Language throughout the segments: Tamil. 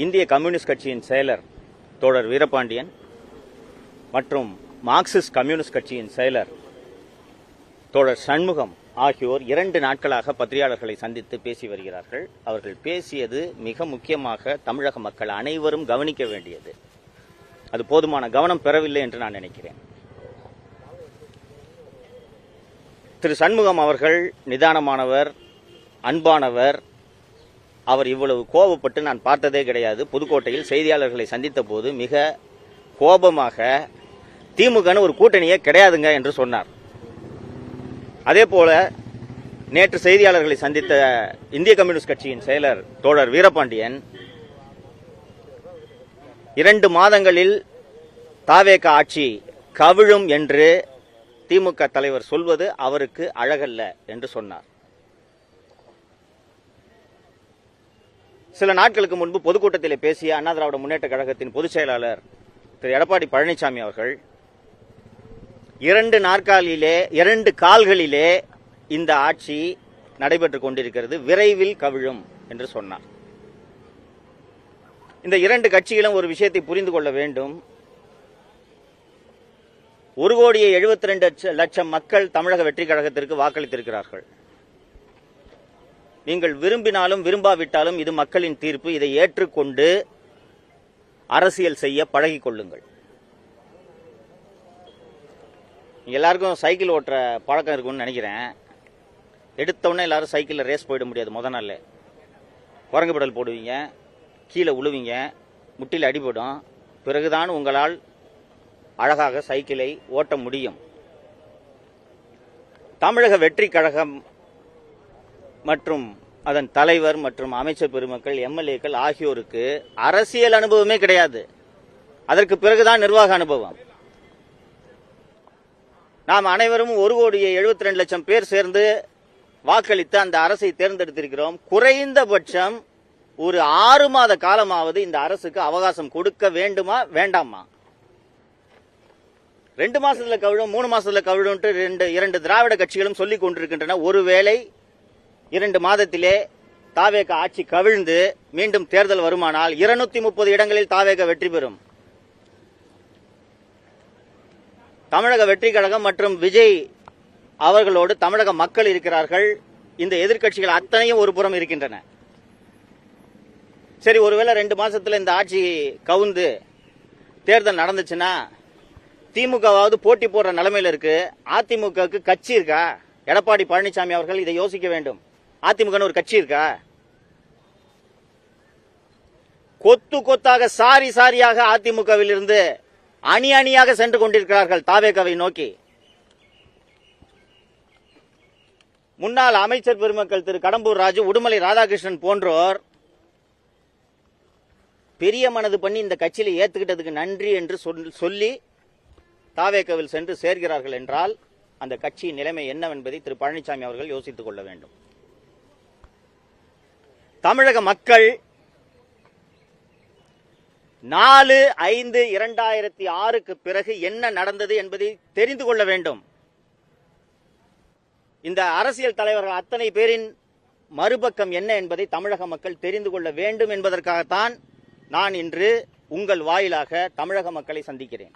இந்திய கம்யூனிஸ்ட் கட்சியின் செயலர் தோழர் வீரபாண்டியன் மற்றும் மார்க்சிஸ்ட் கம்யூனிஸ்ட் கட்சியின் செயலர் தோழர் சண்முகம் ஆகியோர் 2 நாட்களாக பத்திரிகையாளர்களை சந்தித்து பேசி வருகிறார்கள். அவர்கள் பேசியது மிக முக்கியமாக தமிழக மக்கள் அனைவரும் கவனிக்க வேண்டியது. அது போதுமான கவனம் பெறவில்லை என்று நான் நினைக்கிறேன். திரு சண்முகம் அவர்கள் நிதானமானவர், அன்பானவர். அவர் இவ்வளவு கோபப்பட்டு நான் பார்த்ததே கிடையாது. புதுக்கோட்டையில் செய்தியாளர்களை சந்தித்த போது மிக கோபமாக திமுகன்னு ஒரு கூட்டணியே கிடையாதுங்க என்று சொன்னார். அதே போல நேற்று செய்தியாளர்களை சந்தித்த இந்திய கம்யூனிஸ்ட் கட்சியின் செயலர் தோழர் வீரபாண்டியன் 2 மாதங்களில் தாவேக ஆட்சி கவிழும் என்று திமுக தலைவர் சொல்வது அவருக்கு அழகல்ல என்று சொன்னார். சில நாட்களுக்கு முன்பு பொதுக்கூட்டத்தில் பேசிய அண்ணா திராவிட முன்னேற்ற கழகத்தின் பொதுச் செயலாளர் திரு எடப்பாடி பழனிசாமி அவர்கள் 2 கால்களிலே இந்த ஆட்சி நடைபெற்றுக் கொண்டிருக்கிறது, விரைவில் கவிழும் என்று சொன்னார். இந்த 2 கட்சிகளும் ஒரு விஷயத்தை புரிந்து கொள்ள வேண்டும். 1,72,00,000 மக்கள் தமிழக வெற்றி கழகத்திற்கு வாக்களித்திருக்கிறார்கள். நீங்கள் விரும்பினாலும் விரும்பாவிட்டாலும் இது மக்களின் தீர்ப்பு. இதை ஏற்றுக்கொண்டு அரசியல் செய்ய பழகிக் கொள்ளுங்கள். எல்லாருக்கும் சைக்கிள் ஓட்டுற பழக்கம் இருக்கும்னு நினைக்கிறேன். எடுத்தவுடனே எல்லாரும் சைக்கிளில் ரேஸ் போயிட முடியாது. முத நாள் குரங்கு பெடல் போடுவீங்க, கீழே உழுவீங்க, முட்டியில் அடிபடும். பிறகுதான் உங்களால் அழகாக சைக்கிளை ஓட்ட முடியும். தமிழக வெற்றி கழகம் மற்றும் அதன் தலைவர் மற்றும் அமைச்சர் பெருமக்கள், எம்எல்ஏக்கள் ஆகியோருக்கு அரசியல் அனுபவமே கிடையாது. அதற்கு பிறகுதான் நிர்வாக அனுபவம். நாம் அனைவரும் 1,72,00,000 பேர் சேர்ந்து வாக்களித்து அந்த அரசை தேர்ந்தெடுத்திருக்கிறோம். குறைந்தபட்சம் ஒரு 6 மாத காலமாவது இந்த அரசுக்கு அவகாசம் கொடுக்க வேண்டுமா வேண்டாமா? 2 மாசத்துல கவிழும், 3 மாசத்துல கவிழும் 2 திராவிட கட்சிகளும் சொல்லிக் கொண்டிருக்கின்றன. ஒருவேளை 2 மாதத்திலே தாவேக ஆட்சி கவிழ்ந்து மீண்டும் தேர்தல் வருமானால் 230 இடங்களில் தாவேக வெற்றி பெறும். தமிழக வெற்றி கழகம் மற்றும் விஜய் அவர்களோடு தமிழக மக்கள் இருக்கிறார்கள். இந்த எதிர்க்கட்சிகள் அத்தனையும் ஒரு புறம் இருக்கின்றன. சரி, ஒருவேளை 2 மாசத்துல இந்த ஆட்சி கவுந்து தேர்தல் நடந்துச்சுன்னா திமுகவாவது போட்டி போடுற நிலைமையில இருக்கு. அதிமுகவுக்கு கட்சி இருக்கா? எடப்பாடி பழனிசாமி அவர்கள் இதை யோசிக்க வேண்டும். அதிமுக ஒரு கட்சி இருக்கா? கொத்து கொத்தாக சாரி சாரியாக அதிமுகவில் இருந்து அணி அணியாக சென்று கொண்டிருக்கிறார்கள் தாவேகாவை நோக்கி. முன்னாள் அமைச்சர் பெருமக்கள் திரு கடம்பூர் ராஜு, உடுமலை ராதாகிருஷ்ணன் போன்றோர் பெரிய மனது பண்ணி இந்த கட்சியில ஏத்துக்கிட்டதுக்கு நன்றி என்று சொல்லி தாவேகாவில் சென்று சேர்கிறார்கள் என்றால் அந்த கட்சியின் நிலைமை என்னவென்பதை திரு பழனிசாமி அவர்கள் யோசித்துக் கொள்ள வேண்டும். தமிழக மக்கள் 4/5/2006க்கு பிறகு என்ன நடந்தது என்பதை தெரிந்து கொள்ள வேண்டும். இந்த அரசியல் தலைவர்கள் அத்தனை பேரின் மறுபக்கம் என்ன என்பதை தமிழக மக்கள் தெரிந்து கொள்ள வேண்டும் என்பதற்காகத்தான் நான் இன்று உங்கள் வாயிலாக தமிழக மக்களை சந்திக்கிறேன்.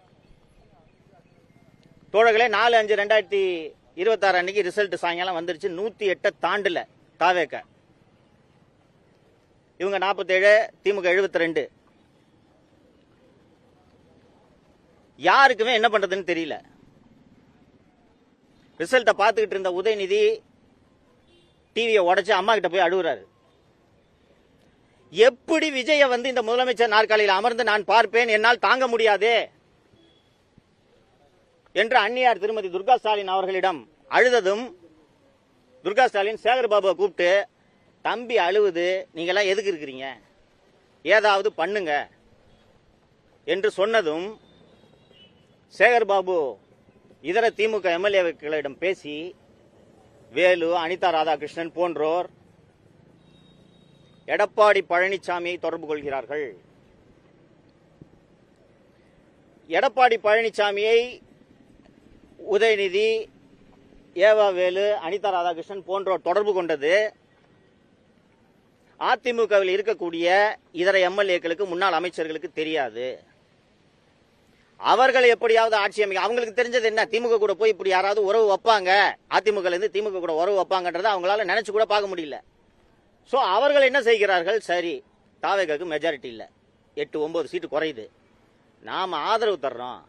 தோழர்களே, 4/5/2026 அன்னைக்கு ரிசல்ட் சாயங்காலம் வந்துருச்சு. 108 தாண்டல தாவேக. இவங்க 47, திமுக 72. யாருக்குமே என்ன பண்றதுன்னு தெரியல. ரிசல்ட்டை பார்த்துக்கிட்டு இருந்த உதயநிதி டிவியை உடைச்சு அம்மா கிட்ட போய் அழுகுறாரு. எப்படி விஜய இந்த முதலமைச்சர் நாற்காலியில் அமர்ந்து நான் பார்ப்பேன், என்னால் தாங்க முடியாதே என்று அன்னியார் திருமதி துர்கா ஸ்டாலின் அவர்களிடம் அழுததும் துர்கா ஸ்டாலின் சேகர்பாபுவை கூப்பிட்டு, தம்பி அழுவுது, நீங்களாம் எதுக்கு இருக்கிறீங்க, ஏதாவது பண்ணுங்க என்று சொன்னதும் சேகர்பாபு இதர திமுக எம்எல்ஏக்களிடம் பேசி வேலு, அனிதா ராதாகிருஷ்ணன் போன்றோர் எடப்பாடி பழனிசாமியை தொடர்பு கொள்கிறார்கள். எடப்பாடி பழனிசாமியை உதயநிதி, ஏவா வேலு, அனிதா ராதாகிருஷ்ணன் போன்றோர் தொடர்பு கொண்டது அதிமுகவில் இருக்கக்கூடிய இதர எம்எல்ஏக்களுக்கு, முன்னாள் அமைச்சர்களுக்கு தெரியாது. அவர்கள் எப்படியாவது ஆட்சி அமைக்க அவங்களுக்கு தெரிஞ்சது என்ன? திமுக கூட போய் இப்படி யாராவது உறவு வைப்பாங்க, அதிமுக இருந்து திமுக கூட உறவு வைப்பாங்கன்றதை அவங்களால நினைச்சு கூட பார்க்க முடியல. சோ அவர்கள் என்ன செய்கிறார்கள்? சரி, தாவேகாக்கு மெஜாரிட்டி இல்ல, 8-9 சீட்டு குறையுது, நாம ஆதரவு தர்றோம்,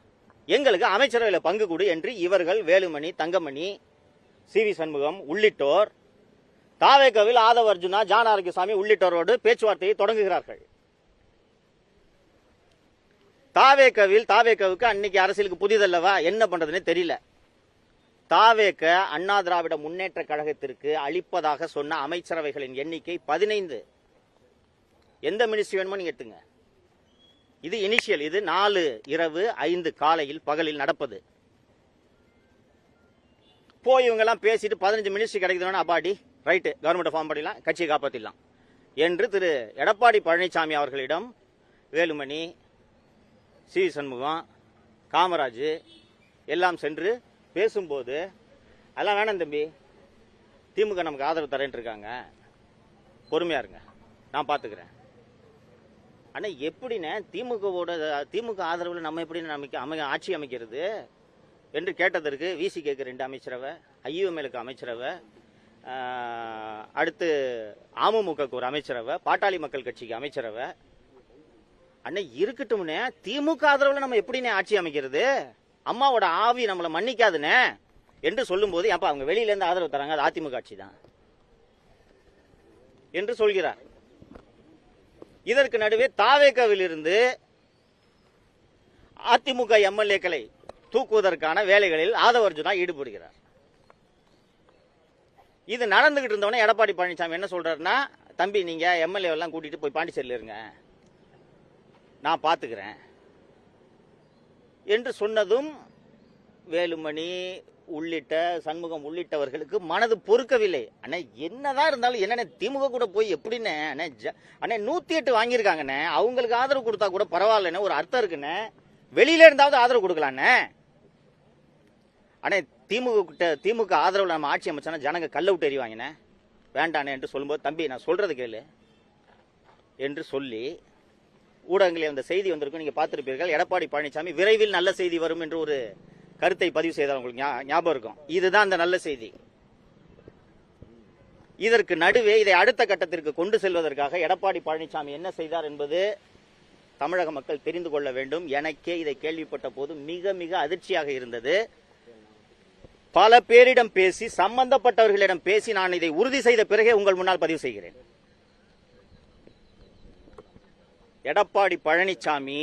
எங்களுக்கு அமைச்சரவையில் பங்கு கொடு என்று இவர்கள் வேலுமணி, தங்கமணி, சி.வி. சண்முகம் உள்ளிட்டோர் தாவேகாவில் ஆதவ அர்ஜுனா, ஜான் ஆரோக்கியசாமி உள்ளிட்டோரோடு பேச்சுவார்த்தையை தொடங்குகிறார்கள். தாவேகாவுக்கு அன்னைக்கு அரசியலுக்கு புதிதல்லவா, என்ன பண்றதுன்னு தெரியல. தாவேக அண்ணா திராவிட முன்னேற்ற கழகத்திற்கு அளிப்பதாக சொன்ன அமைச்சரவைகளின் எண்ணிக்கை 15. எந்த மினிஸ்ட்ரி வேணுமோ நீங்க எடுத்துங்க. இது இனிஷியல். இது 4 இரவு 5 காலையில் பகலில் நடப்பது. போய் இவங்க எல்லாம் பேசிட்டு 15 மினிஸ்ட்ரி கிடைக்குதுன்னா அப்பாடி ரைட்டு, கவர்மெண்ட் ஃபார்ம் பண்ணிடலாம், கட்சியை காப்பாற்றிடலாம் என்று திரு எடப்பாடி பழனிசாமி அவர்களிடம் வேலுமணி, சி. சண்முகம், காமராஜ் எல்லாம் சென்று பேசும்போது, அதெல்லாம் வேணாம் தம்பி, திமுக நமக்கு ஆதரவு தரேன் இருக்காங்க, பொறுமையா இருங்க, நான் பாத்துக்கிறேன். ஆனா எப்படின்னு திமுக ஆதரவுல நம்ம எப்படி ஆட்சி அமைக்கிறது என்று கேட்டதற்கு விசி கேக்கு 2 அமைச்சரவை, ஐயுஎம்எலுக்கு அமைச்சரவை, அடுத்து அமமுகக்கு ஒரு அமைச்சரவை, பாட்டாளி மக்கள் கட்சிக்கு அமைச்சரவை. அண்ணே இருக்கட்டும்னே, திமுக ஆதரவுல நம்ம எப்படின்னு ஆட்சி அமைக்கிறது? அம்மாவோட ஆவி நம்மளை மன்னிக்காதுன்னு என்று சொல்லும் போது, அப்ப அவங்க வெளியில இருந்து ஆதரவு தராங்க, அது அதிமுக ஆட்சி தான் என்று சொல்கிறார். இதற்கு நடுவே தாவேகாவில் இருந்து அதிமுக எம்எல்ஏக்களை தூக்குவதற்கான வேலைகளில் ஆதவ அர்ஜுனா ஈடுபடுகிறார். இது நடந்துகிட்டு இருந்தவனே எடப்பாடி பழனிசாமி என்ன சொல்றாருன்னா, தம்பி நீங்க எம்எல்ஏ எல்லாம் கூட்டிட்டு போய் பாண்டிச்சேரியில் இருங்க, நான் பாத்துக்கிறேன் என்று சொன்னதும் வேலுமணி உள்ளிட்ட சண்முகம் உள்ளிட்டவர்களுக்கு மனது பொறுக்கவில்லை. அண்ணா என்னதான் இருந்தாலும் என்ன திமுக கூட போய் எப்படின்னு அண்ணே 108 வாங்கியிருக்காங்கண்ணே, அவங்களுக்கு ஆதரவு கொடுத்தா கூட பரவாயில்லன்னு ஒரு அர்த்தம் இருக்குண்ணே, வெளியில இருந்தாவது ஆதரவு கொடுக்கலான்னு. அண்ணே திமுக ஆதரவுல நம்ம ஆட்சி அமைச்சா ஜனங்க கல்ல விட்டு எறிவாங்கண்ணே, வேண்டானே என்று சொல்லும்போது, தம்பி நான் சொல்றது கேளு என்று சொல்லி ஊடகங்களில் அந்த செய்தி வந்திருக்கும், நீங்க பார்த்திருப்பீர்கள். எடப்பாடி பழனிசாமி விரைவில் நல்ல செய்தி வரும் என்று ஒரு கருத்தை பதிவு செய்தார், உங்களுக்கு ஞாபகம் இருக்கும். இதுதான் அந்த நல்ல செய்தி. இதற்கு நடுவே இதை அடுத்த கட்டத்திற்கு கொண்டு செல்வதற்காக எடப்பாடி பழனிசாமி என்ன செய்தார் என்பது தமிழக மக்கள் தெரிந்து கொள்ள வேண்டும். எனக்கே இதை கேள்விப்பட்ட போது மிக மிக அதிர்ச்சியாக இருந்தது. பல பேரிடம் பேசி, சம்பந்தப்பட்டவர்களிடம் பேசி நான் இதை உறுதி செய்த பிறகே உங்கள் முன்னால் பதிவு செய்கிறேன். எடப்பாடி பழனிசாமி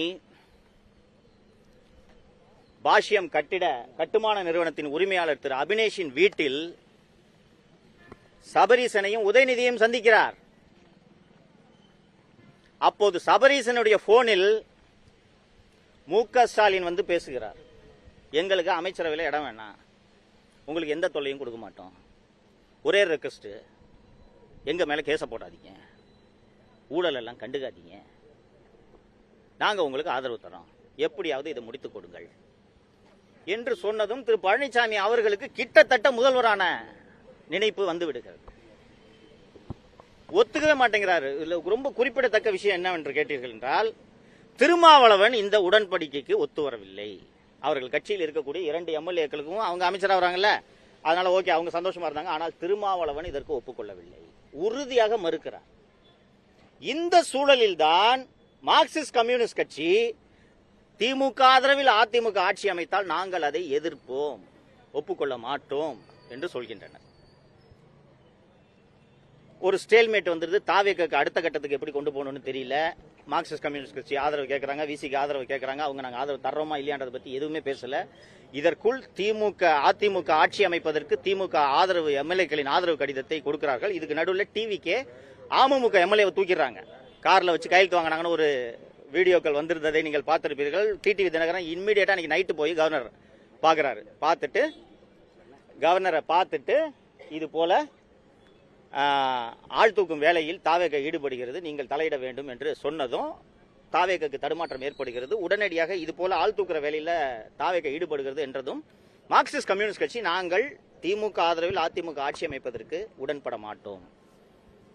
பாஷ்யம் கட்டுமான நிறுவனத்தின் உரிமையாளர் திரு அபினேஷின் வீட்டில் சபரீசனையும் உதயநிதியையும் சந்திக்கிறார். அப்போது சபரீசனுடைய போனில் மு.க. ஸ்டாலின் வந்து பேசுகிறார். எங்களுக்கு அமைச்சரவையில் இடம் வேணாம், உங்களுக்கு எந்த தொல்லையும் கொடுக்க மாட்டோம், ஒரே ரெக்வெஸ்ட், எங்க மேல கேச போடாதீங்க, ஊழல் எல்லாம் கண்டுக்காதீங்க, நாங்க உங்களுக்கு ஆதரவு தரோம், எப்படியாவது இதை முடித்துக் கொடுங்கள் என்று சொன்னதும் திரு பழனிசாமி அவர்களுக்கு கிட்டத்தட்ட முதல்வரான நினைப்பு வந்து விடுகிறது. ஒத்துக்கவே மாட்டேங்கிறாரு. இதுல ரொம்ப குறிப்பிடத்தக்க விஷயம் என்னவென்று கேட்டீர்கள் என்றால், திருமாவளவன் இந்த உடன்படிக்கைக்கு ஒத்து வரவில்லை. அவர்கள் கட்சியில் இருக்கக்கூடிய 2 எம்எல்ஏக்களுக்கும் அவங்க அமைச்சராக வராங்கல்ல, அதனால ஓகே, அவங்க சந்தோஷமா இருந்தாங்க. ஆனால் திருமாவளவன் இதற்கு ஒப்புக்கொள்ளவில்லை, உறுதியாக மறுக்கிறார். இந்த சூழலில் தான் மார்க்சிஸ்ட் கம்யூனிஸ்ட் கட்சி திமுக ஆதரவில் அதிமுக ஆட்சி அமைத்தால் நாங்கள் அதை எதிர்ப்போம், ஒப்புக்கொள்ள மாட்டோம் என்று சொல்கின்றனர். ஒரு ஸ்டேல்மேட் வந்துருது. தாவேகாக்கு அடுத்த கட்டத்துக்கு எப்படி கொண்டு போகணும்னு தெரியல. மார்க்சிஸ்ட் கம்யூனிஸ்ட் கட்சி ஆதரவு கேட்கறாங்க, விசிக்கு ஆதரவு கேட்கறாங்க. அவங்க நாங்கள் ஆதரவு தர்றோமா இல்லையான்றதை பத்தி எதுவுமே பேசல. இதற்குள் அதிமுக ஆட்சி அமைப்பதற்கு திமுக ஆதரவு எம்எல்ஏக்களின் ஆதரவு கடிதத்தை கொடுக்கிறார்கள். இதுக்கு நடுவில் டிவிக்கே அமமுக எம்எல்ஏ தூக்கிடுறாங்க, கார்ல வச்சு கையெழுத்து வாங்கினாங்கன்னு ஒரு வீடியோக்கள் வந்திருந்ததை நீங்கள் பார்த்திருப்பீர்கள். டிடிவி தினகரன் இம்மிடியேட்டா இன்னைக்கு நைட்டு போய் கவர்னர் பாக்குறாரு. கவர்னரை பார்த்துட்டு இது போல ஆள் தூக்கும் வேலையில் தாவேகா ஈடுபடுகிறது, நீங்கள் தலையிட வேண்டும் என்று சொன்னதும் தாவேகாக்கு தடுமாற்றம் ஏற்படுகிறது. உடனடியாக இது போல ஆள் தூக்குற வேலையில தாவேகா ஈடுபடுகிறது என்றதும் மார்க்சிஸ்ட் கம்யூனிஸ்ட் கட்சி நாங்கள் திமுக ஆதரவில் அதிமுக ஆட்சி அமைப்பதற்கு உடன்பட மாட்டோம்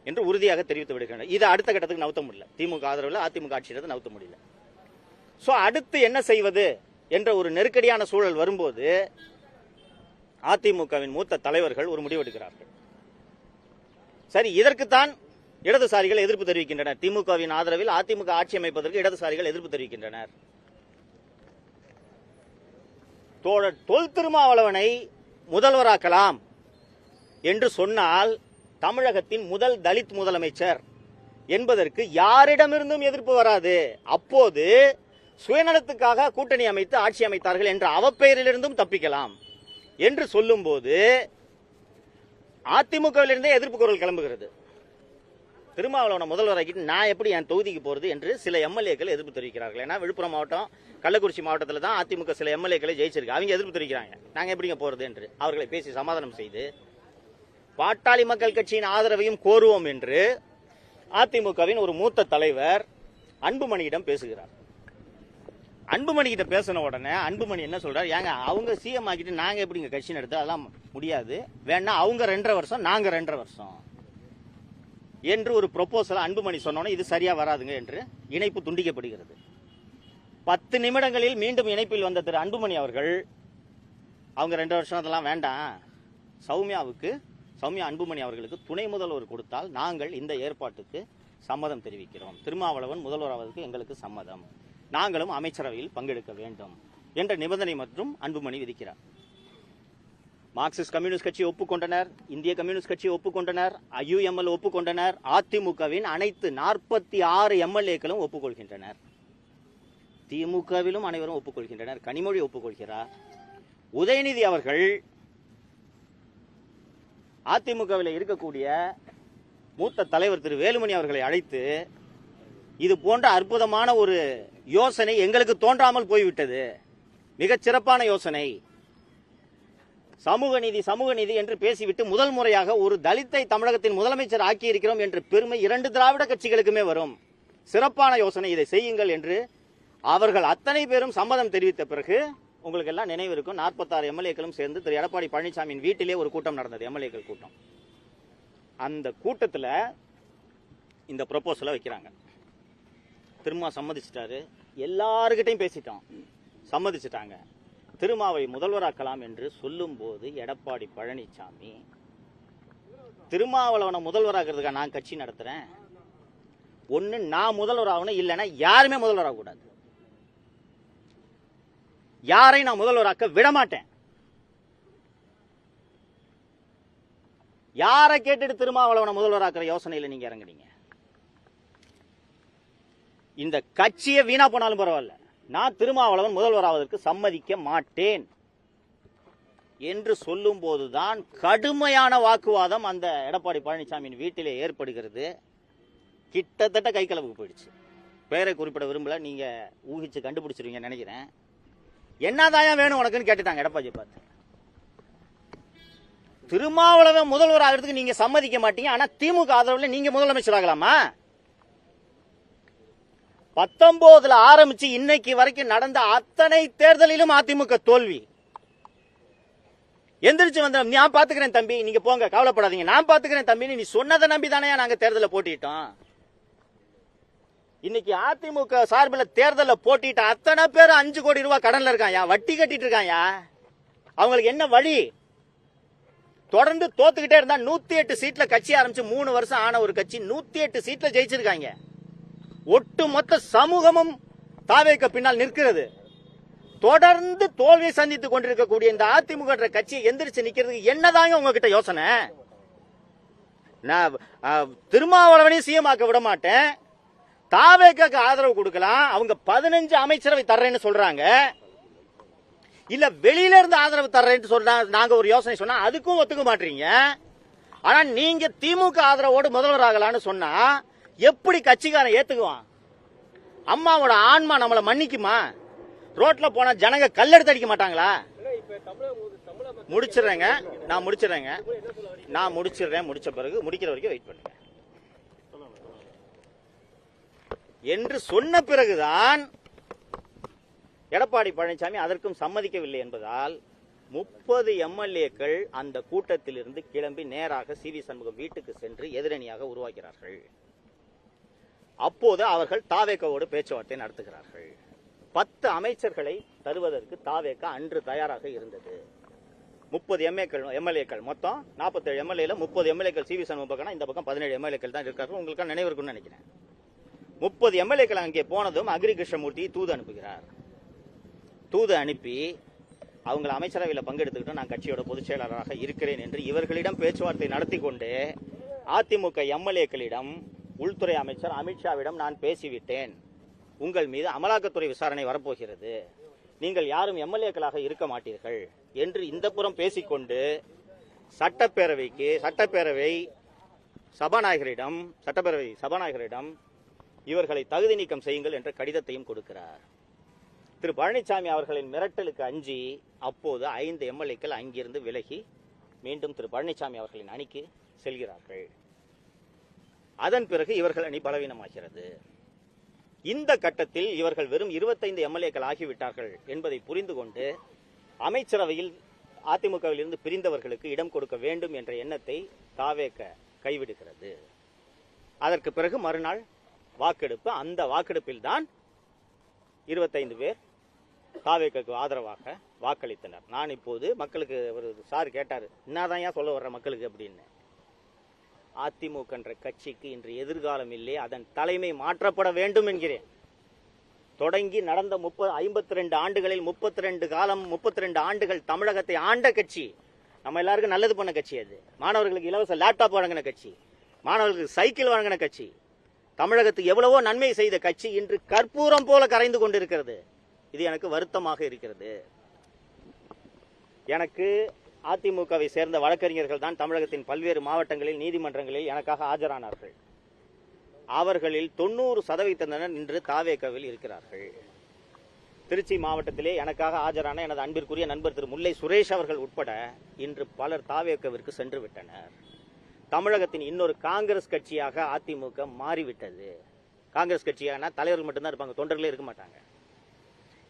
என்று உறுதியாக தெரிவித்து விடுகின்றனர். இதை அடுத்த கட்டத்துக்கு நவுத்த முடியல. திமுக ஆதரவில் அதிமுக ஆட்சியிலிருந்து நவுத்த முடியல. சோ அடுத்து என்ன செய்வது என்ற ஒரு நெருக்கடியான சூழல் வரும்போது அதிமுகவின் மூத்த தலைவர்கள் ஒரு முடிவெடுக்கிறார்கள். சரி, இதற்குத்தான் இடதுசாரிகள் எதிர்ப்பு தெரிவிக்கின்றனர். திமுகவின் ஆதரவில் அதிமுக ஆட்சி அமைப்பதற்கு இடதுசாரிகள் எதிர்ப்பு தெரிவிக்கின்றனர். தோழர் தொல் திருமாவளவனை முதல்வராக்கலாம் என்று சொன்னால் தமிழகத்தின் முதல் தலித் முதலமைச்சர் என்பதற்கு யாரிடமிருந்தும் எதிர்ப்பு வராது. அப்போது சுயநலத்துக்காக கூட்டணி அமைத்து ஆட்சி அமைத்தார்கள் என்ற அவப்பெயரிலிருந்தும் தப்பிக்கலாம் என்று சொல்லும் போது அதிமுகவிலிருந்தே எதிர்ப்பு குரல் கிளம்புகிறது. திருமாவளவனை முதல்வராக்கிட்டு நான் எப்படி என் தொகுதிக்கு போறது என்று சில எம்எல்ஏக்கள் எதிர்ப்பு தெரிவிக்கிறார்கள். ஏன்னா விழுப்புரம் மாவட்டம், கள்ளக்குறிச்சி மாவட்டத்தில் தான் அதிமுக சில எம்எல்ஏக்களை ஜெயிச்சிருக்கு. அவங்க எதிர்ப்பு தெரிவிக்கிறாங்க, நாங்க எப்படிங்க போறது என்று. அவர்களை பேசி சமாதானம் செய்து பாட்டாளி மக்கள் கட்சியின் ஆதரவையும் கோருவோம் என்று அதிமுகவின் ஒரு மூத்த தலைவர் அன்புமணியிடம் பேசுகிறார். அன்புமணி கிட்ட பேசின உடனே அன்புமணி என்ன சொல்றாரு, ஏங்க அவங்க சிஎம் ஆக்கிட்டு நாங்க எப்படிங்க கட்சி நடத்த, அதெல்லாம் முடியாது, வேணா அவங்க 2.5 வருஷம் நாங்க 2.5 வருஷம் என்று ஒரு ப்ரொபோசல் அன்புமணி சொன்னோன்னே இது சரியா வராதுங்க என்று இணைப்பு துண்டிக்கப்படுகிறது. 10 நிமிடங்களில் மீண்டும் இணைப்பில் வந்த திரு அன்புமணி அவர்கள் அவங்க 2 வருஷம் அதெல்லாம் வேண்டாம், சௌமியா அன்புமணி அவர்களுக்கு துணை முதல்வர் கொடுத்தால் நாங்கள் இந்த ஏற்பாட்டுக்கு சம்மதம் தெரிவிக்கிறோம், திருமாவளவன் முதல்வராவதற்கு எங்களுக்கு சம்மதம், நாங்களும் அமைச்சரவையில் பங்கெடுக்க வேண்டும் என்ற நிபந்தனை மற்றும் அன்புமணி விதிக்கிறார். மார்க்சிஸ்ட் கம்யூனிஸ்ட் கட்சி ஒப்புக்கொண்டனர், இந்திய கம்யூனிஸ்ட் கட்சி ஒப்புக்கொண்டனர், IUML ஒப்புக்கொண்டனர், அதிமுகவின் அனைத்து 46 எம்எல்ஏக்களும் ஒப்புக்கொள்கின்றனர், திமுகவிலும் அனைவரும் ஒப்புக்கொள்கின்றனர், கனிமொழி ஒப்புக்கொள்கிறார். உதயநிதி அவர்கள் அதிமுகவில் இருக்கக்கூடிய மூத்த தலைவர் திரு வேலுமணி அவர்களை அழைத்து இது போன்ற அற்புதமான ஒரு யோசனை எங்களுக்கு தோன்றாமல் போய்விட்டது, மிகச் சிறப்பான யோசனை, சமூக நீதி என்று பேசிவிட்டு முதல் முறையாக ஒரு தலித்தை தமிழகத்தின் முதலமைச்சர் ஆக்கி இருக்கிறோம் என்ற பெருமை 2 திராவிட கட்சிகளுக்குமே வரும், சிறப்பான யோசனை, இதை செய்யுங்கள் என்று அவர்கள் அத்தனை பேரும் சம்மதம் தெரிவித்த பிறகு உங்களுக்கு எல்லாம் நினைவு இருக்கும், 46 எம்எல்ஏக்களும் சேர்ந்து திரு எடப்பாடி பழனிசாமியின் வீட்டிலே ஒரு கூட்டம் நடந்தது, எம்எல்ஏக்கள் கூட்டம். அந்த கூட்டத்தில் இந்த ப்ரொபோசலை வைக்கிறாங்க. திருமா சம்மதிச்சிட்டாரு, எல்லாருக்கிட்டையும் பேசிட்டோம், சம்மதிச்சிட்டாங்க, திருமாவை முதல்வராக்கலாம் என்று சொல்லும் போது எடப்பாடி பழனிசாமி திருமாவளவனை முதல்வராக்கிறதுக்காக நான் கட்சி நடத்துறேன், ஒன்னு நான் முதல்வராகணும், இல்லைன்னா யாருமே முதல்வராக கூடாது, யாரை நான் முதல்வராக்க விடமாட்டேன், யாரை கேட்டுட்டு திருமாவளவனை முதல்வராக்கிற யோசனையில் நீங்க இறங்குறீங்க, இந்த கட்சியை வீணா போனாலும் பரவாயில்ல, நான் திருமாவளவன் முதல்வராவதற்கு சம்மதிக்க மாட்டேன் என்று சொல்லும் போதுதான் கடுமையான வாக்குவாதம் அந்த எடப்பாடி பழனிசாமியின் வீட்டிலே ஏற்படுகிறது. கிட்டத்தட்ட கைகலப்புக்கு போயிடுச்சு. பெயரை குறிப்பிட விரும்பல, நீங்க ஊகிச்சு கண்டுபிடிச்சிருவீங்க நினைக்கிறேன். என்னதான் வேணும் உனக்குன்னு கேட்டுட்டாங்க எடப்பாடியை பார்த்து. திருமாவளவன் முதல்வர் ஆகிறதுக்கு நீங்க சம்மதிக்க மாட்டீங்க, ஆனா திமுக ஆதரவுல நீங்க முதலமைச்சர் ஆகலாமா? 19 ஆரம்பிச்சு இன்னைக்கு வரைக்கும் நடந்த அத்தனை தேர்தலிலும் அதிமுக தோல்வி. எந்திரிச்சு வந்த நான் பாத்துக்கிறேன் தம்பி, நீங்க போங்க கவலைப்படாதீங்க, நான் பாத்துக்கிறேன் தம்பி, நீ சொன்னதை நம்பி தானே நாங்க தேர்தலை போட்டிட்டோம். இன்னைக்கு அதிமுக சார்பில் தேர்தலை போட்டிட்டு அத்தனை பேர் 5 கோடி ரூபாய் கடன்ல இருக்காயா, வட்டி கட்டிட்டு இருக்காயா. அவங்களுக்கு என்ன வழி? தொடர்ந்து தோத்துக்கிட்டே இருந்தா 108 சீட்ல கட்சி ஆரம்பிச்சு 3 வருஷம் ஆன ஒரு கட்சி 108 சீட்ல ஜெயிச்சிருக்காங்க. ஒட்டுமொத்த சமூகமும் தாவேக்கு பின்னால் நிற்கிறது. தொடர்ந்து தோல்வியை சந்தித்துக் கொண்டிருக்கக்கூடிய இந்த அதிமுக கட்சியை எந்திரிச்சு நிக்கிறதுக்கு என்னதாங்க உங்ககிட்ட யோசனை? நான் திருமாவளவனையும் சிஎம் ஆக்க விட மாட்டேன், தாவேக்கு ஆதரவு கொடுக்கலாம், அவங்க 15 அமைச்சரவை தர்றேன்னு சொல்றாங்க, இல்ல வெளியில இருந்து ஆதரவு தர்றேன்னு சொல்றாங்க. நாங்க ஒரு யோசனை சொன்னா அதுக்கும் ஒத்துக்க மாட்டீங்க. ஆனா நீங்க திமுக ஆதரவோடு முதல்வர் ஆகலான்னு சொன்னா எப்படி கட்சிக்காரன் ஏத்துக்குவான்? அம்மாவோட ஆன்மா நம்மளை மன்னிக்குமா? ரோட்ல போனா ஜனங்க கல்லெடுத்து அடிக்க மாட்டாங்களா? முடிச்சிடுறேங்க, நான் முடிச்சிடுறேன், முடிச்ச பிறகு முடிக்கிற வரைக்கும் வெயிட் பண்ணுங்க என்று சொன்ன பிறகுதான் எடப்பாடி பழனிசாமி அதற்கும் சம்மதிக்கவில்லை என்பதால் 30 எம்எல்ஏக்கள் அந்த கூட்டத்திலிருந்து கிளம்பி நேராக சி வி சண்முகம் வீட்டுக்கு சென்று எதிரணியாக உருவாக்கிறார்கள். அப்போது அவர்கள் தாவேக்காவோடு பேச்சுவார்த்தை நடத்துகிறார்கள். 10 அமைச்சர்களை தருவதற்கு தாவேக்கா அன்று தயாராக இருந்தது. 30 எம்எல்ஏக்கள் மொத்தம் 47 எம்எல்ஏல 30 எம்எல்ஏக்கள் சி வி சண்முகம் பக்கம், இந்த பக்கம் 17 எம்எல்ஏக்கள் தான் இருக்கார்கள். உங்களுக்கு நினைவு இருக்குன்னு நினைக்கிறேன். 30 எம்எல்ஏக்கள் அங்கே போனதும் அக்ரி கிருஷ்ணமூர்த்தி தூது அனுப்புகிறார். தூது அனுப்பி அவங்களை அமைச்சரவையில் பங்கெடுத்துக்கிட்டு நான் கட்சியோட பொதுச் செயலாளராக இருக்கிறேன் என்று இவர்களிடம் பேச்சுவார்த்தை நடத்தி கொண்டு அதிமுக எம்எல்ஏக்களிடம் உள்துறை அமைச்சர் அமித்ஷாவிடம் நான் பேசிவிட்டேன், உங்கள் மீது அமலாக்கத்துறை விசாரணை வரப்போகிறது, நீங்கள் யாரும் எம்எல்ஏக்களாக இருக்க மாட்டீர்கள் என்று இந்த புறம் பேசிக்கொண்டு சட்டப்பேரவை சபாநாயகரிடம் இவர்களை தகுதி நீக்கம் செய்யுங்கள் என்ற கடிதத்தையும் கொடுக்கிறார். திரு பழனிசாமி அவர்களின் மிரட்டலுக்கு அஞ்சி அப்போது 5 எம்எல்ஏக்கள் அங்கிருந்து விலகி மீண்டும் திரு பழனிசாமி அவர்களின் அணிக்கு செல்கிறார்கள். அதன் பிறகு இவர்கள் அணி பலவீனமாகிறது. இந்த கட்டத்தில் இவர்கள் வெறும் 25 எம்எல்ஏக்கள் ஆகிவிட்டார்கள் என்பதை புரிந்து கொண்டு அமைச்சரவையில் அதிமுகவில் இருந்து பிரிந்தவர்களுக்கு இடம் கொடுக்க வேண்டும் என்ற எண்ணத்தை தாவேக கைவிடுகிறது. அதற்கு பிறகு மறுநாள் வாக்கெடுப்பு. அந்த வாக்கெடுப்பில் தான் 25 பேர் தாவேக்கு ஆதரவாக வாக்களித்தனர். நான் இப்போது மக்களுக்கு ஒரு சார் கேட்டார், என்னதான் ஏன் சொல்ல வர்ற மக்களுக்கு அப்படின்னு. அதிமுக என்ற கட்சிக்கு இன்று எதிர்காலம் இல்லை, அதன் தலைமை மாற்றப்பட வேண்டும் என்கிறேன். தொடங்கி நடந்த 52 ஆண்டுகளில் 32 ஆண்டுகள் தமிழகத்தை ஆண்ட கட்சி, நம்ம எல்லாருக்கும் நல்லது பண்ண கட்சி. அது மாணவர்களுக்கு இலவச லேப்டாப் வழங்கின கட்சி, மாணவர்களுக்கு சைக்கிள் வழங்கின கட்சி, தமிழகத்துக்கு எவ்வளவோ நன்மை செய்த கட்சி இன்று கற்பூரம் போல கரைந்து கொண்டிருக்கிறது. இது எனக்கு வருத்தமாக இருக்கிறது. எனக்கு அதிமுகவை சேர்ந்த வழக்கறிஞர்கள் தான் தமிழகத்தின் பல்வேறு மாவட்டங்களில் நீதிமன்றங்களில் எனக்காக ஆஜரானார்கள். அவர்களில் 90% இன்று தாவேக்காவில் இருக்கிறார்கள். திருச்சி மாவட்டத்திலே எனக்காக ஆஜரான எனது அன்பிற்குரிய நண்பர் திரு முல்லை சுரேஷ் அவர்கள் உட்பட இன்று பலர் தாவேக்காவிற்கு சென்று விட்டனர். தமிழகத்தின் இன்னொரு காங்கிரஸ் கட்சியாக அதிமுக மாறிவிட்டது. காங்கிரஸ் கட்சியான தலைவர்கள் மட்டும்தான் இருப்பாங்க, தொண்டர்களே இருக்க மாட்டாங்க.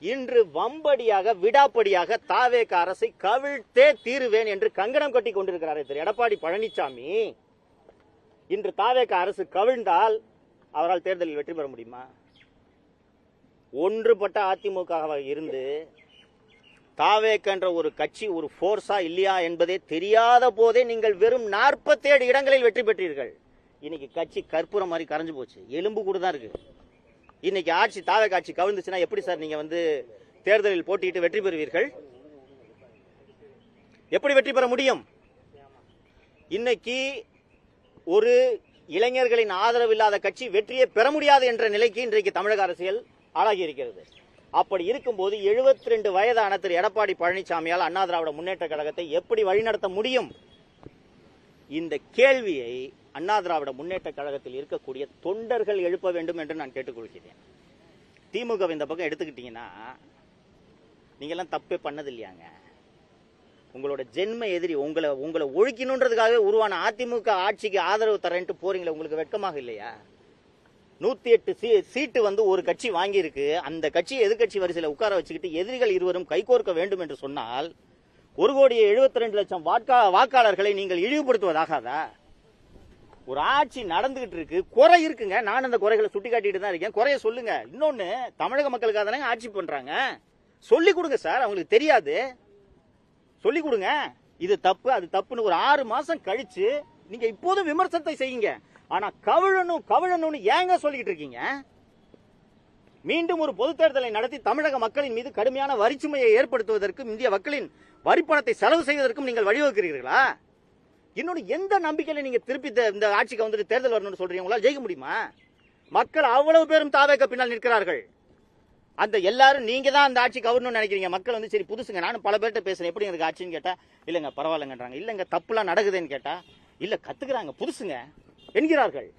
இன்று வம்படியாக விடாப்படியாக தாவேக அரசை கவிழ்த்தே தீருவேன் என்று கங்கணம் கட்டி கொண்டிருக்கிறார் திரு எடப்பாடி பழனிசாமி. இன்று தாவேக அரசு கவிழ்ந்தால் அவரால் தேர்தலில் வெற்றி பெற முடியுமா? ஒன்றுபட்ட அதிமுக இருந்து தாவேக என்ற ஒரு கட்சி ஒரு போர்ஸா இல்லையா என்பதே தெரியாத போதே நீங்கள் வெறும் 47 இடங்களில் வெற்றி பெற்றீர்கள். இன்னைக்கு கட்சி கற்பூரம் மாதிரி கரைஞ்சு போச்சு, எலும்பு கூட தான் இருக்கு. இன்னைக்கு ஆட்சி தாவேக ஆட்சி கவிழ்ந்துச்சுன்னா எப்படி சார் நீங்க தேர்தலில் போட்டியிட்டு வெற்றி பெறுவீர்கள்? எப்படி வெற்றி பெற முடியும்? இன்னைக்கு ஒரு இளைஞர்களின் ஆதரவு இல்லாத கட்சி வெற்றியை பெற முடியாது என்ற நிலைக்கு இன்றைக்கு தமிழக அரசியல் ஆளாகி இருக்கிறது. அப்படி இருக்கும்போது 72 வயதான திரு எடப்பாடி பழனிசாமியால் அண்ணா திராவிட முன்னேற்ற கழகத்தை எப்படி வழிநடத்த முடியும்? இந்த கேள்வியை அண்ணா திராவிட முன்னேற்ற கழகத்தில் இருக்கக்கூடிய தொண்டர்கள் எழுப்ப வேண்டும் என்று நான் கேட்டுக்கொள்கிறேன். திமுக இந்த பக்கம் எடுத்துக்கிட்டீங்கன்னா நீங்க எல்லாம் தப்பே பண்ணது இல்லையாங்க. உங்களோட ஜென்ம எதிரி உங்களை ஒழிக்கணுன்றதுக்காகவே உருவான அதிமுக ஆட்சிக்கு ஆதரவு தரேன்ட்டு போறீங்களே, உங்களுக்கு வெட்கமாக இல்லையா? 108 சீட்டு ஒரு கட்சி வாங்கி இருக்கு. அந்த கட்சி எதிர்கட்சி வரிசையில் உட்கார வச்சுக்கிட்டு எதிரிகள் இருவரும் கைகோர்க்க வேண்டும் என்று சொன்னால் 1,72,00,000 வாக்காளர்களை நீங்கள் இழிவுபடுத்துவதாகாதா? ஒரு ஆட்சி நடந்துகிட்டு இருக்கு, குறை இருக்குங்க. நான் அந்த குறைகளை சுட்டி காட்டிட்டு தான் இருக்கேன். குறைய சொல்லுங்க. இன்னொன்னு, தமிழக மக்களுக்காக தானே ஆட்சி பண்றாங்க, சொல்லி கொடுங்க சார். அவங்களுக்கு தெரியாது, சொல்லி கொடுங்க. இது தப்பு அது தப்புன்னு ஒரு 6 மாசம் கழிச்சு நீங்க இப்போதும் விமர்சனத்தை செய்யுங்க. ஆனா கவிழணும் ஏங்க சொல்லிட்டு இருக்கீங்க? மீண்டும் ஒரு பொது தேர்தலை நடத்தி தமிழக மக்களின் மீது கடுமையான வரிச்சுமையை ஏற்படுத்துவதற்கும் இந்திய மக்களின் வரிப்பணத்தை செலவு செய்வதற்கும் நீங்கள் வழிவகுக்கிறீர்களா? இன்னொன்று, எந்த நம்பிக்கையில நீங்க திருப்பி இந்த ஆட்சிக்கு தேர்தல் வரணும்னு சொல்றீங்க? உங்களால் ஜெயிக்க முடியுமா? மக்கள் அவ்வளவு பேரும் தாவேக பின்னால் நிற்கிறார்கள். அந்த எல்லாரும் நீங்க தான் அந்த ஆட்சிக்கு வரணும்னு நினைக்கிறீங்க. மக்கள் சரி புதுசுங்க, நானும் பல பேர்கிட்ட பேசுறேன், எப்படி எனக்கு ஆட்சின்னு கேட்டா இல்லங்க பரவாயில்லங்கன்றாங்க, இல்லங்க தப்புலாம் நடக்குதுன்னு கேட்டா இல்ல கத்துக்கிறாங்க புதுசுங்க என்கிறார்கள்.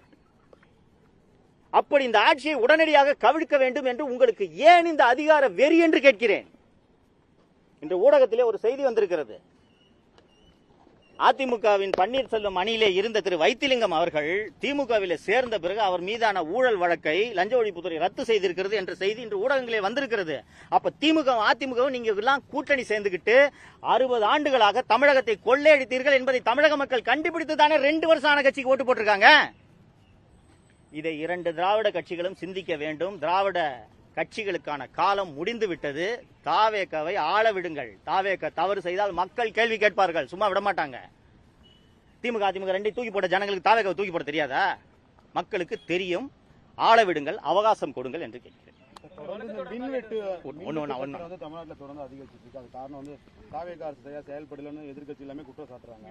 அப்படி இந்த ஆட்சியை உடனடியாக கவிழ்க்க வேண்டும் என்று உங்களுக்கு ஏன் இந்த அதிகார வெறி என்று கேட்கிறேன். இன்று ஊடகத்திலே ஒரு செய்தி வந்திருக்கிறது. அதிமுகவின் பன்னீர்செல்வம் அணியிலே இருந்த திரு வைத்திலிங்கம் அவர்கள் திமுகவில் சேர்ந்த பிறகு அவர் மீதான ஊழல் வழக்கை லஞ்ச ஒழிப்புத்துறை ரத்து செய்திருக்கிறது என்ற செய்தி இன்று ஊடகங்களில் வந்திருக்கிறது. அப்ப திமுக அதிமுகவும் நீங்க எல்லாம் கூட்டணி சேர்ந்துகிட்டு 60 ஆண்டுகளாக தமிழகத்தை கொள்ளையடித்தீர்கள் என்பதை தமிழக மக்கள் கண்டுபிடித்து தானே 2 வருஷம் ஆன கட்சிக்கு ஓட்டு போட்டிருக்காங்க. இதை 2 திராவிட கட்சிகளும் சிந்திக்க வேண்டும். திராவிட கட்சிகளுக்கான காலம் முடிந்து விட்டது. தாவேகாவை ஆள விடுங்கள். தாவேகா தவறு செய்தால் மக்கள் கேள்வி கேட்பார்கள், சும்மா விட மாட்டாங்க. திமுக அதிமுக ரெண்டையும் தூக்கி போட்ட ஜனங்களுக்கு தாவேகாவை தூக்கி போட தெரியாதா? மக்களுக்கு தெரியும். ஆள விடுங்கள், அவகாசம் கொடுங்கள் என்று கேட்கிறேன். தமிழ்நாட்டில் தொடர்ந்து அதிகரிச்சிட்டு இருக்கு. அது காரணம் வந்து தாவேகா அரசு சரியா செயல்படலன்னு எதிர்கட்சி எல்லாமே குற்றம் சாட்டுறாங்க.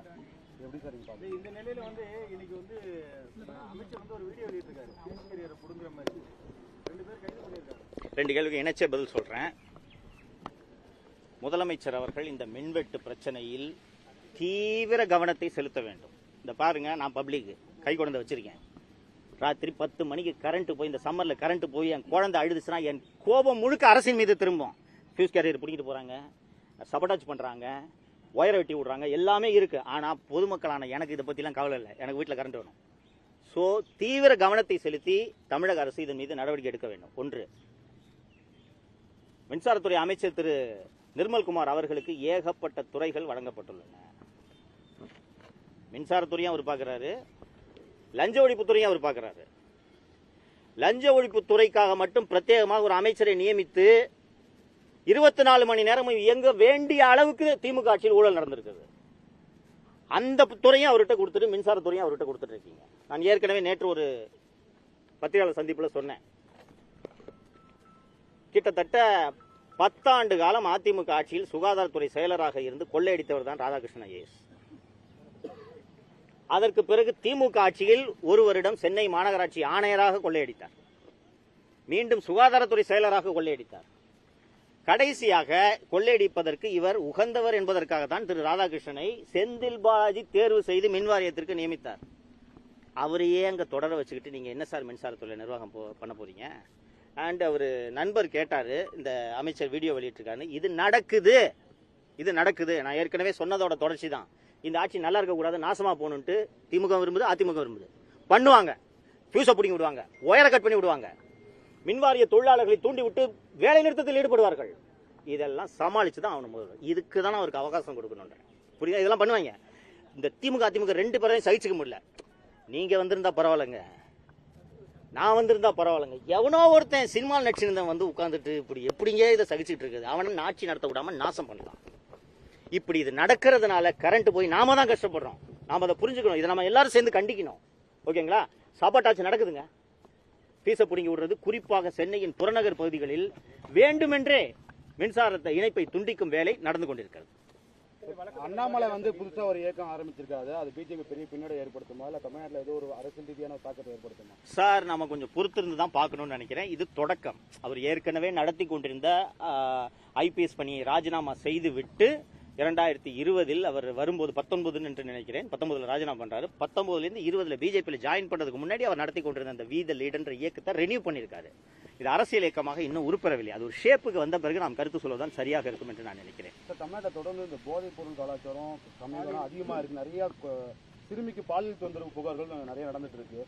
எப்படி சார் இந்த நிலையில வந்து இன்னைக்கு வந்து அமைச்சர் வந்து ஒரு வீடியோ வெளியிட்டிருக்காரு, புடுங்குற மாதிரி 2 பேர் கைது பண்ணியிருக்காங்க. 2 கேள்விக்கு இணைச்ச பதில் சொல்றேன். முதலமைச்சர் அவர்கள் இந்த மின்வெட்டு பிரச்சனையில் தீவிர கவனத்தை செலுத்த வேண்டும். இந்த பாருங்க, நான் பப்ளிக் கை கொண்டு வச்சிருக்கேன். ராத்திரி 10 மணிக்கு கரண்ட் போய், இந்த சம்மர்ல கரண்ட் போய் என் குழந்தை அழுதுச்சுன்னா என் கோபம் முழுக்க அரசின் மீது திரும்பும். ஃபியூஸ் கேரியர் பிடிக்கிட்டு போறாங்க, சபடாச் பண்றாங்க, ஒயரை வெட்டி விடுறாங்க, எல்லாமே இருக்கு. ஆனா பொதுமக்களான எனக்கு இதை பத்திலாம் கவலை இல்லை. எனக்கு வீட்டில் கரண்ட் வேணும். சோ தீவிர கவனத்தை செலுத்தி தமிழக அரசு இதன் மீது நடவடிக்கை எடுக்க வேண்டும். 1. மின்சாரத்துறை அமைச்சர் திரு நிர்மல்குமார் அவர்களுக்கு ஏகப்பட்ட துறைகள் வழங்கப்பட்டுள்ளன. மின்சாரத்துறையும் அவர் பார்க்கிறாரு, லஞ்ச ஒழிப்புத்துறையும் அவர் பார்க்கிறாரு. லஞ்ச ஒழிப்புத்துறைக்காக மட்டும் பிரத்யேகமாக ஒரு அமைச்சரை நியமித்து 24 மணி நேரமும் இயங்க வேண்டிய அளவுக்கு திமுக ஆட்சியில் ஊழல் நடந்திருக்கிறது. அந்த துறையும் அவர்கிட்ட கொடுத்துட்டு மின்சாரத்துறையும் அவர்கிட்ட கொடுத்துட்டு இருக்கீங்க. நான் ஏற்கனவே நேற்று ஒரு பத்திரிகையாளர் சந்திப்பில் சொன்னேன். கிட்டத்தட்ட 10 ஆண்டு காலம் அதிமுக ஆட்சியில் சுகாதாரத்துறை செயலராக இருந்து கொள்ளையடித்தவர் தான் ராதாகிருஷ்ணன் ஐஏஎஸ். அதற்கு பிறகு திமுக ஆட்சியில் 1 வருடம் சென்னை மாநகராட்சி ஆணையராக கொள்ளையடித்தார். மீண்டும் சுகாதாரத்துறை செயலராக கொள்ளையடித்தார். கடைசியாக கொள்ளையடிப்பதற்கு இவர் உகந்தவர் என்பதற்காக தான் திரு ராதாகிருஷ்ணனை செந்தில் பாலாஜி தேர்வு செய்து மின் வாரியத்திற்கு நியமித்தார். அவரையே அங்க தொடர வச்சுக்கிட்டு நீங்க என்ன சார் மின்சாரத்துறை நிர்வாகம் பண்ண போறீங்க? அண்ட் அவரு நண்பர் கேட்டாரு, இந்த அமைச்சர் வீடியோ வெளியிட்டிருக்காரு. இது நடக்குது. நான் ஏற்கனவே சொன்னதோட தொடர்ச்சி தான். இந்த ஆட்சி நல்லா இருக்க கூடாது, நாசமா போகணும்ட்டு திமுக விரும்புது, அதிமுக விரும்புது. பண்ணுவாங்க, ஃபியூஸை பிடிங்கி விடுவாங்க, ஒயரை கட் பண்ணி விடுவாங்க, மின்வாரிய தொழிலாளர்களை தூண்டி விட்டு வேலை நிறுத்தத்தில் ஈடுபடுவார்கள். இதெல்லாம் சமாளிச்சு தான் ஆகணும். இதுக்கு தான் அவருக்கு அவகாசம் கொடுக்கணும். புரியுதா? இதெல்லாம் பண்ணுவாங்க. இந்த திமுக அதிமுக 2 பேரையும் சகிச்சுக்க முடியல. நீங்க வந்திருந்தா பரவாயில்லைங்க, நான் வந்திருந்தா பரவாயில்லைங்க. எவனோ ஒருத்தன் சினிமா நடிச்சிருந்தவன் வந்து உட்கார்ந்துட்டு இப்படி எப்படிங்க இதை சகிச்சுட்டு இருக்குது. அவனை ஆட்சி நடத்த விடாம நாசம் பண்ணலாம். இப்படி இது நடக்கிறதுனால கரண்ட் போய் நாம தான் கஷ்டப்படுறோம். நாம அதை புரிஞ்சுக்கணும். இதை நம்ம எல்லாரும் சேர்ந்து கண்டிக்கணும். ஓகேங்களா? சாப்பாட்டாச்சு நடக்குதுங்க. பீச பிடிங்கி விடுறது, குறிப்பாக சென்னையின் புறநகர் பகுதிகளில் வேண்டுமென்றே மின்சாரத்தை இணைப்பை துண்டிக்கும் வேலை நடந்து கொண்டிருக்கிறது. அண்ணாமலை வந்து புதுசா ஒரு இயக்கம் ஆரம்பிச்சிருக்காரு. அது பிஜேபி பெரிய பின்னடை ஏற்படுத்துமா, இல்ல தமிழ்நாட்டில் ஏதோ ஒரு அரசியல் ரீதியான தாக்கத்தை ஏற்படுத்துமா? சார், நம்ம கொஞ்சம் பொறுத்திருந்து தான் பார்க்கணும்னு நினைக்கிறேன். இது தொடக்கம். அவர் ஏற்கனவே நடத்தி கொண்டிருந்த ஐபிஎஸ் பணியை ராஜினாமா செய்து விட்டு 2020 அவர் வரும்போது 19 என்று நினைக்கிறேன், 19 ராஜினாமா பண்றாரு. 19 20 பிஜேபியில ஜாயின் பண்றதுக்கு முன்னாடி அவர் நடத்தி கொண்டிருந்த அந்த வி த லீடர் இயக்கத்தை ரெனியூ பண்ணிருக்காரு. இது அரசியல் இயக்கமாக இன்னும் உருப்பெறவில்லை. அது ஒரு ஷேப்புக்கு வந்த பிறகு நாம் கருத்து சொல்வதுதான் சரியாக இருக்கும் என்று நான் நினைக்கிறேன். தமிழ்நாட்டில் தொடர்ந்து இந்த போதைப் பொருள் கலாச்சாரம் சமீபம் அதிகமா இருக்கு. நிறைய சிறுமிக்கு பாலியல் தொந்தரவு புகார்கள் நிறைய நடந்துட்டு இருக்கு.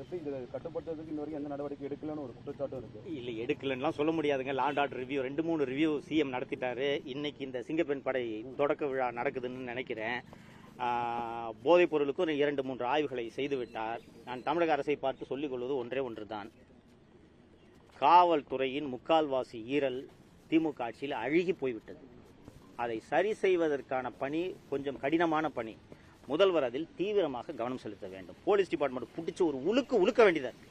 எப்படி இதை கட்டுப்படுத்துறதுக்கு இன்ன வரைக்கும் எந்த நடவடிக்கை எடுக்கலன்னு ஒரு குற்றச்சாட்டும் இருக்கு. இல்ல, எடுக்கலன்னு சொல்ல முடியாதுங்க. Land order review 2-3 review CM நடத்திட்டாரு. இன்னைக்கு இந்த சிங்கப்பெண் படை தொடக்க விழா நடக்குதுன்னு நினைக்கிறேன். போதைப் பொருளுக்கும் 2-3 ஆய்வுகளை செய்து விட்டார். நான் தமிழக அரசை பார்த்து சொல்லிக் கொள்வது ஒன்று தான். காவல்துறையின் முக்கால்வாசி ஈரல் திமுக ஆட்சியில் அழுகி போய்விட்டது. அதை சரி செய்வதற்கான பணி கொஞ்சம் கடினமான பணி. முதல்வர் அதில் தீவிரமாக கவனம் செலுத்த வேண்டும். போலீஸ் டிபார்ட்மெண்ட் பிடிச்சி ஒரு உழுக்க வேண்டியதா இருக்கு.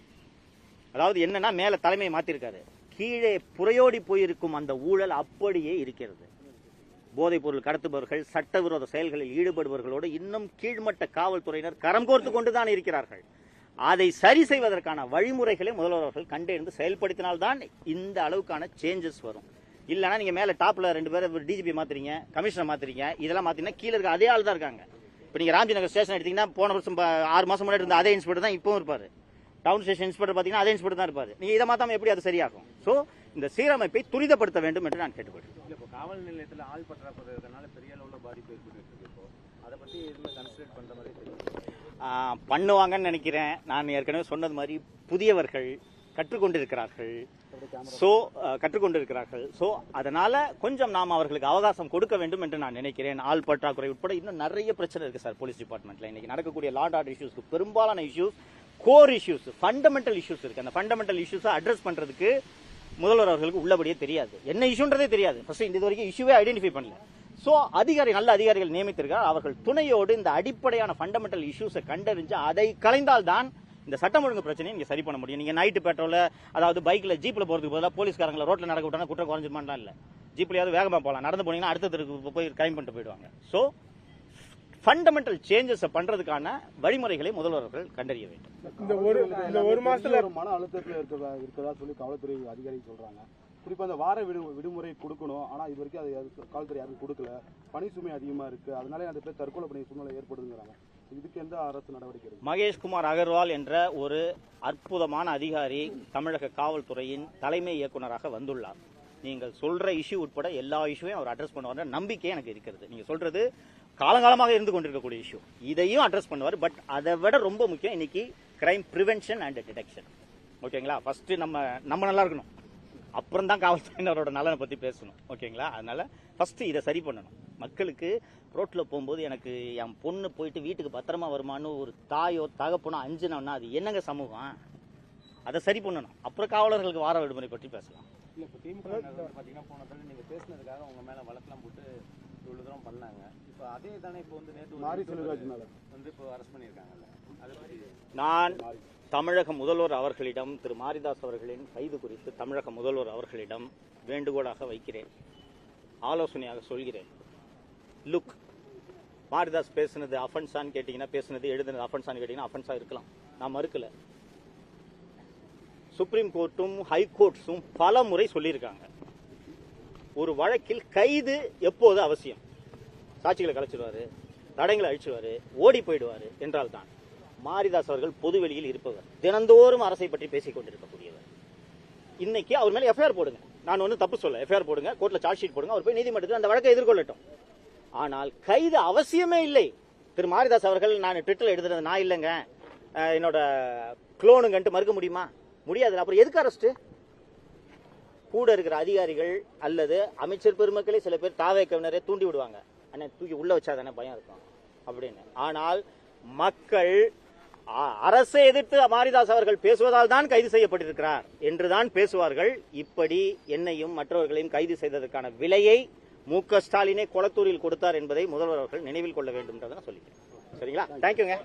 அதாவது என்னன்னா, மேல தலைமையை மாத்திருக்காரு, கீழே புறையோடி போயிருக்கும் அந்த ஊழல் அப்படியே இருக்கிறது. போதைப் பொருள் கடத்துபவர்கள், சட்டவிரோத செயல்களில் ஈடுபடுபவர்களோடு இன்னும் கீழ்மட்ட காவல்துறையினர் கரம் கோர்த்து கொண்டுதான் இருக்கிறார்கள். அதை சரி செய்வதற்கான வழிமுறைகளை முதல்வர் அவர்கள் கண்டறிந்து செயல்படுத்தினால்தான் இந்த அளவுக்கான சேஞ்சஸ் வரும். இல்லைன்னா நீங்க மேல டாப்ல 2 பேர் டிஜிபி மாத்துறீங்க, கமிஷனர் மாத்துறீங்க, இதெல்லாம் மாத்தீங்கன்னா கீழே இருக்க அதே ஆள் தான் இருக்காங்க. இப்போ நீங்க ராம்ஜி ஸ்டேஷன் எடுத்தீங்கன்னா போன வருஷம் 6 மாசம் முன்னாடி இருந்த அதே இன்ஸ்பெக்டர் தான் இப்பவும் இருப்பாரு. டவுன் ஸ்டேஷன் இன்ஸ்பெக்டர் பாத்தீங்கன்னா அதே இன்ஸ்பெக்டர் தான் இருப்பாரு. நீங்க இதை மாத்தாம எப்படி அது சரியாகும்? சோ இந்த சீரமைப்பை துரிதப்படுத்த வேண்டும் என்று நான் கேட்டுக்கொள்கிறேன். இப்போ காவல் நிலையத்தில் ஆள் பற்றாக்குறைனால பெரிய அளவுல பாதிப்பு ஏற்பட்டு இருக்கு. இப்போ அதை பற்றி எதுவுமே கன்சிடர் பண்ணுற மாதிரி தெரியும். பண்ணுவாங்கன்னு நினைக்கிறேன். நான் ஏற்கனவே சொன்னது மாதிரி புதியவர்கள் கற்றுக்கொண்டிருக்கிறார்கள். ஸோ அதனால கொஞ்சம் நாம் அவர்களுக்கு அவகாசம் கொடுக்க வேண்டும் என்று நான் நினைக்கிறேன். ஆள் பற்றாக்குறை உட்பட இன்னும் நிறைய பிரச்சனை இருக்கு சார் போலீஸ் டிபார்ட்மெண்ட்ல. இன்னைக்கு நடக்கக்கூடிய லா அண்ட் ஆர்டர் இஷ்யூஸ்க்கு பெரும்பாலான issues core issues, fundamental issues இருக்கு. அந்த ஃபண்டமெண்டல் இஷ்யூஸை அட்ரஸ் பண்றதுக்கு முதல்வர் அவர்களுக்கு உள்ளபடியே தெரியாது, என்ன இஷ்யூன்றதே தெரியாது. ஃபர்ஸ்ட் இது வரைக்கும் இஷ்யூவே ஐடென்டிஃபை பண்ணல. ஸோ நல்ல அதிகாரிகள் நியமித்திருக்கார். அவர்கள் துணையோடு இந்த அடிப்படையான ஃபண்டமெண்டல் இஷ்யூஸை கண்டறிஞ்சு அதை கலைந்தால் தான் இந்த சட்டம் ஒழுங்கு பிரச்சனையை நீங்க சரி பண்ண முடியும். நீங்க நைட்டு பெட்ரோல, அதாவது பைக்ல ஜீப்ல போறதுக்கு பதிலாக போலீஸ்காரங்களை ரோட்ல நடக்க விட்டா குற்றம் குறைஞ்சிருமான்லாம் இல்ல. ஜீப்லயாவது வேகமா போகலாம், நடந்து போனீங்கன்னா அடுத்த தெருக்கு போய் கிரைம் பண்ணிட்டு போயிடுவாங்க. ஸோ ஃபண்டமெண்டல் சேஞ்சஸ் பண்றதுக்கான வழிமுறைகளை முதல்வர்கள் கண்டறிய வேண்டும். இந்த ஒரு மாசத்துல மன அழுத்தத்தில் இருக்கிறதா சொல்லி காவல்துறை அதிகாரி சொல்றாங்க. குறிப்பா அந்த வார விடுமுறை கொடுக்கணும், ஆனா இது வரைக்கும் அது காவல்துறை யாரும் கொடுக்கல. பணி சுமை அதிகமா இருக்கு, அதனால அந்த பேர் தற்கொலை பண்ணி சூழ்நிலை ஏற்படுதுங்கிறாங்க. இதுக்கு எந்த அரசு நடவடிக்கை இருக்கு? மகேஷ்குமார் அகர்வால் என்ற ஒரு அற்புதமான அதிகாரி தமிழக காவல்துறையின் தலைமை இயக்குநராக வந்துள்ளார். நீங்கள் சொல்ற இஷ்யூ உட்பட எல்லா இஷ்யூவையும் அவர் அட்ரஸ் பண்ணுவார் நம்பிக்கை எனக்கு இருக்கிறது. நீங்க சொல்றது காலங்காலமாக இருந்து கொண்டிருக்கக்கூடிய இஷ்யூ, இதையும் அட்ரஸ் பண்ணுவார். பட் அதை விட ரொம்ப முக்கியம் இன்னைக்கு கிரைம் பிரிவென்ஷன் அண்ட் டிடெக்ஷன். ஓகேங்களா? ஃபர்ஸ்ட் நம்ம நல்லா இருக்கணும், அப்புறம் தான் காவல்துறையினரோட நலனை பத்தி பேசணும். ஓகேங்களா? அதனால ஃபர்ஸ்ட் இதை சரி பண்ணணும். மக்களுக்கு ரோட்ல போகும்போது எனக்கு என் பொண்ணு போயிட்டு வீட்டுக்கு பத்திரமா வருமானு ஒரு தாயோ தகப்பனோ அஞ்சுனோம்னா அது என்னங்க சமூகம்? அதை சரி பண்ணணும். அப்புறம் காவலர்களுக்கு வார விடுமுறை பற்றி பேசலாம். இல்ல இப்போ திமுக பாத்தீங்கன்னா போன தடவை நீங்க பேசினதுக்காக உங்க மேல வழக்கெல்லாம் போட்டு இவ்வளவு தூரம் பண்ணாங்க. இப்போ அதே தானே இப்போ வந்து நேற்று வந்து இப்போ அரெஸ்ட் பண்ணியிருக்காங்கல்ல, அதை பத்தி நான் தமிழக முதல்வர் அவர்களிடம், திரு மாரிதாஸ் அவர்களின் கைது குறித்து தமிழக முதல்வர் அவர்களிடம் வேண்டுகோளாக வைக்கிறேன், ஆலோசனையாக சொல்கிறேன். லுக், மாரிதாஸ் பேசுனது அஃபென்ஸான்னு கேட்டீங்கன்னா, பேசுனது எழுதுனது அஃபென்ஸான்னு கேட்டீங்கன்னா அஃபென்ஸா இருக்கலாம், நான் மறுக்கல. சுப்ரீம் கோர்ட்டும் ஹைகோர்ட்ஸும் பல முறை சொல்லியிருக்காங்க, ஒரு வழக்கில் கைது எப்போது அவசியம், சாட்சிகளை கலைச்சிடுவாரு, தடங்களை அழிச்சிடுவாரு, ஓடி போயிடுவாரு என்றால் தான். மாரிதாஸ் அவர்கள் பொதுவெளியில் இருப்பவர், தினந்தோறும் அரசை பற்றி பேசிக் கொண்டிருக்கக்கூடியவர். இன்னைக்கு அவர் மேல எஃப்ஐஆர் போடுங்க, நான் ஒன்னும் தப்பு சொல்ல, எஃப்ஐஆர் போடுங்க, கோர்ட்ல சார்ஜ் ஷீட் போடுங்க, அவர் போய் நீதிமன்றத்தில் அந்த வழக்கை எதிர்கொள்ளட்டும். ஆனால் கைது அவசியமே இல்லை. திரு மாரிதாஸ் அவர்கள் நான் ட்விட்டர்ல எழுதுறது நான் இல்லைங்க, என்னோட குளோனுங்கன்ட்டு மறுக்க முடியுமா? முடியாது. அப்புறம் எதுக்கு அரெஸ்ட்? கூட இருக்கிற அதிகாரிகள் அல்லது அமைச்சர் பெருமக்களே சில பேர் தாவேக்கவினரே தூண்டி விடுவாங்க, அண்ணா தூக்கி உள்ள வச்சாதானே பயம் இருக்கும் அப்படின்னு. ஆனால் மக்கள் அரசை எதிர்த்து மாரிதாஸ் அவர்கள் பேசுவதால் தான் கைது செய்யப்பட்டிருக்கிறார் என்றுதான் பேசுவார்கள். இப்படி என்னையும் மற்றவர்களையும் கைது செய்ததற்கான விலையை மு.க. ஸ்டாலினே கொளத்தூரில் கொடுத்தார் என்பதை முதல்வர் அவர்கள் நினைவில் கொள்ள வேண்டும் என்றதை நான் சொல்லிக்கிறேன். சரிங்களா? தேங்க்யூங்க.